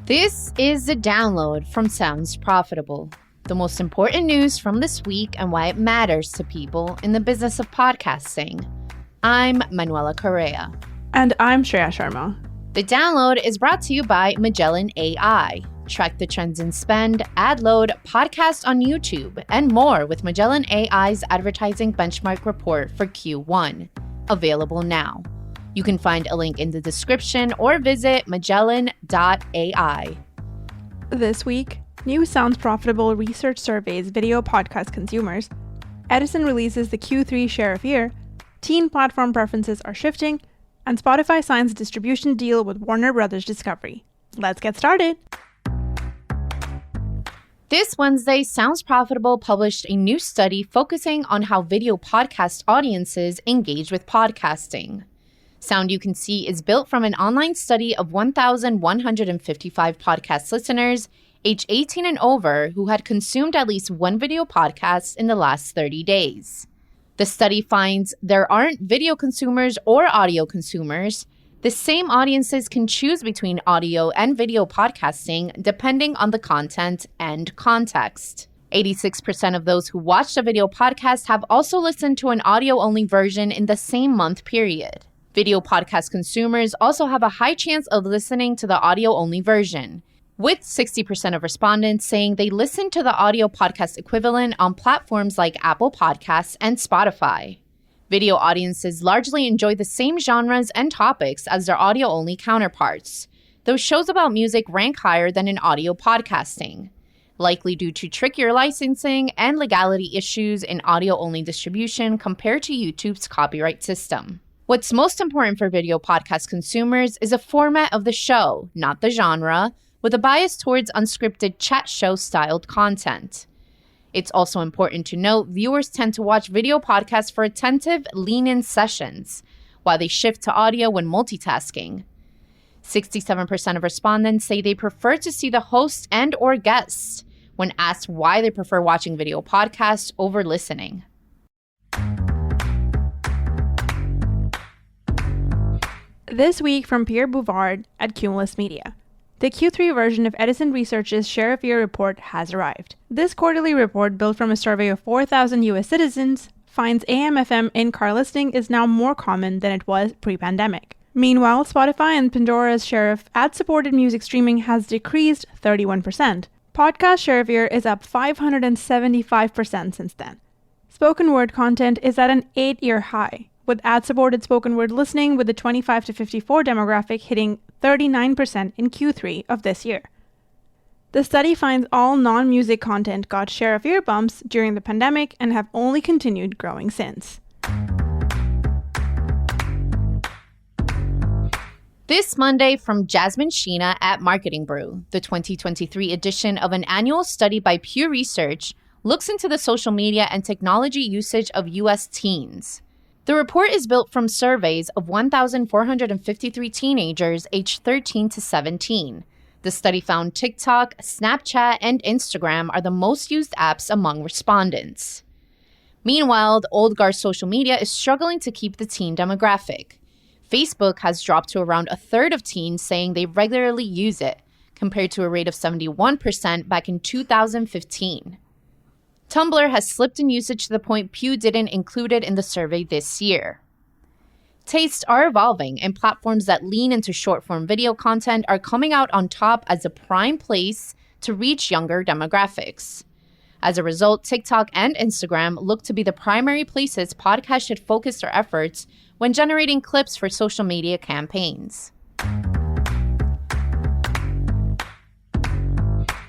This is the download from Sounds Profitable, the most important news from this week and why it matters to people in the business of podcasting. I'm Manuela Correa. And I'm Shreya Sharma. The download is brought to you by Magellan AI. Track the trends in spend, ad load, podcast on YouTube, and more with Magellan AI's advertising benchmark report for Q1. Available now. You can find a link in the description or visit magellan.ai. This week, new Sounds Profitable research surveys video podcast consumers. Edison releases the Q3 share of year. Teen platform preferences are shifting. And Spotify signs a distribution deal with Warner Brothers Discovery. Let's get started. This Wednesday, Sounds Profitable published a new study focusing on how video podcast audiences engage with podcasting. Sound You Can See is built from an online study of 1,155 podcast listeners age 18 and over who had consumed at least one video podcast in the last 30 days. The study finds there aren't video consumers or audio consumers. The same audiences can choose between audio and video podcasting depending on the content and context. 86% of those who watched a video podcast have also listened to an audio-only version in the same month period. Video podcast consumers also have a high chance of listening to the audio-only version, with 60% of respondents saying they listen to the audio podcast equivalent on platforms like Apple Podcasts and Spotify. Video audiences largely enjoy the same genres and topics as their audio-only counterparts, though shows about music rank higher than in audio podcasting, likely due to trickier licensing and legality issues in audio-only distribution compared to YouTube's copyright system. What's most important for video podcast consumers is the format of the show, not the genre, with a bias towards unscripted chat show-styled content. It's also important to note viewers tend to watch video podcasts for attentive, lean-in sessions, while they shift to audio when multitasking. 67% of respondents say they prefer to see the host and or guests when asked why they prefer watching video podcasts over listening. This week from Pierre Bouvard at Cumulus Media. The Q3 version of Edison Research's Share of Year report has arrived. This quarterly report, built from a survey of 4,000 U.S. citizens, finds AM/FM in-car listening is now more common than it was pre-pandemic. Meanwhile, Spotify and Pandora's share of ad-supported music streaming has decreased 31%. Podcast share of year is up 575% since then. Spoken word content is at an 8-year high, with ad-supported spoken word listening with the 25 to 54 demographic hitting 39% in Q3 of this year. The study finds all non-music content got share of ear bumps during the pandemic and have only continued growing since. This Monday from Jasmine Sheena at Marketing Brew, the 2023 edition of an annual study by Pew Research looks into the social media and technology usage of U.S. teens. The report is built from surveys of 1,453 teenagers aged 13 to 17. The study found TikTok, Snapchat, and Instagram are the most used apps among respondents. Meanwhile, the old guard social media is struggling to keep the teen demographic. Facebook has dropped to around a third of teens saying they regularly use it, compared to a rate of 71% back in 2015. Tumblr has slipped in usage to the point Pew didn't include it in the survey this year. Tastes are evolving, and platforms that lean into short-form video content are coming out on top as a prime place to reach younger demographics. As a result, TikTok and Instagram look to be the primary places podcasts should focus their efforts when generating clips for social media campaigns.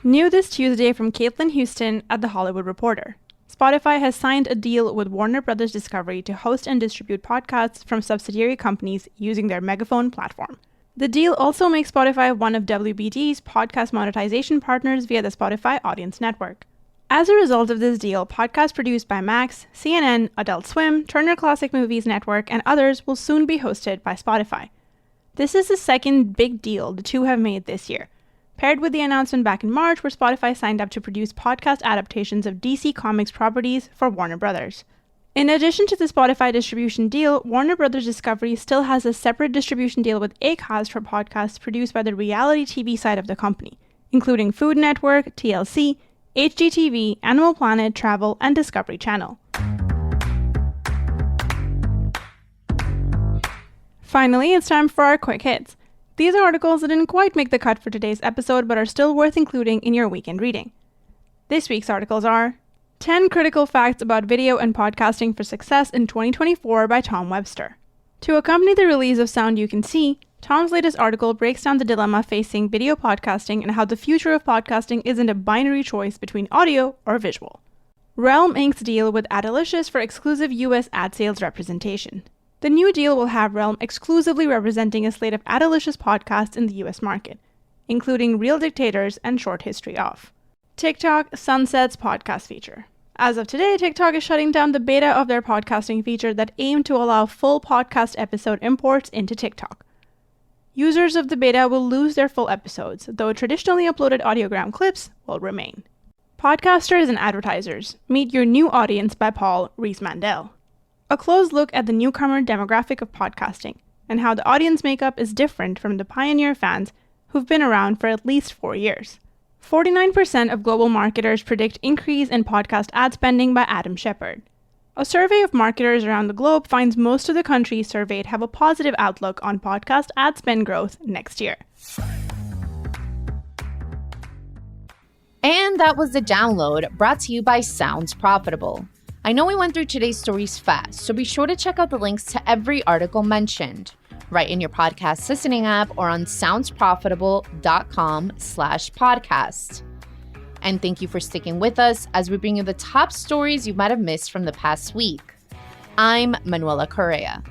New this Tuesday from Caitlin Houston at The Hollywood Reporter. Spotify has signed a deal with Warner Brothers Discovery to host and distribute podcasts from subsidiary companies using their Megaphone platform. The deal also makes Spotify one of WBD's podcast monetization partners via the Spotify Audience Network. As a result of this deal, podcasts produced by Max, CNN, Adult Swim, Turner Classic Movies Network, and others will soon be hosted by Spotify. This is the second big deal the two have made this year, paired with the announcement back in March where Spotify signed up to produce podcast adaptations of DC Comics properties for Warner Brothers. In addition to the Spotify distribution deal, Warner Bros. Discovery still has a separate distribution deal with Acast for podcasts produced by the reality TV side of the company, including Food Network, TLC, HGTV, Animal Planet, Travel, and Discovery Channel. Finally, it's time for our quick hits. These are articles that didn't quite make the cut for today's episode but are still worth including in your weekend reading. This week's articles are 10 Critical Facts About Video and Podcasting for Success in 2024 by Tom Webster. To accompany the release of Sound You Can See, Tom's latest article breaks down the dilemma facing video podcasting and how the future of podcasting isn't a binary choice between audio or visual. Realm Inc.'s deal with Adalicious for exclusive US ad sales representation. The new deal will have Realm exclusively representing a slate of Adalicious podcasts in the US market, including Real Dictators and Short History Of. TikTok sunsets podcast feature. As of today, TikTok is shutting down the beta of their podcasting feature that aimed to allow full podcast episode imports into TikTok. Users of the beta will lose their full episodes, though traditionally uploaded audiogram clips will remain. Podcasters and Advertisers. Meet Your New Audience by Paul Rees-Mandel. A close look at the newcomer demographic of podcasting and how the audience makeup is different from the pioneer fans who've been around for at least 4 years. 49% of global marketers predict increase in podcast ad spending by Adam Shepard. A survey of marketers around the globe finds most of the countries surveyed have a positive outlook on podcast ad spend growth next year. And that was the download brought to you by Sounds Profitable. I know we went through today's stories fast, so be sure to check out the links to every article mentioned right in your podcast listening app or on soundsprofitable.com/podcast. And thank you for sticking with us as we bring you the top stories you might have missed from the past week. I'm Manuela Correa.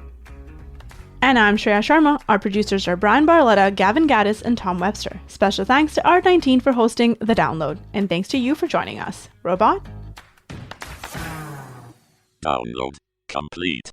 And I'm Shreya Sharma. Our producers are Brian Barletta, Gavin Gaddis, and Tom Webster. Special thanks to Art19 for hosting The Download. And thanks to you for joining us. Robot? Download complete.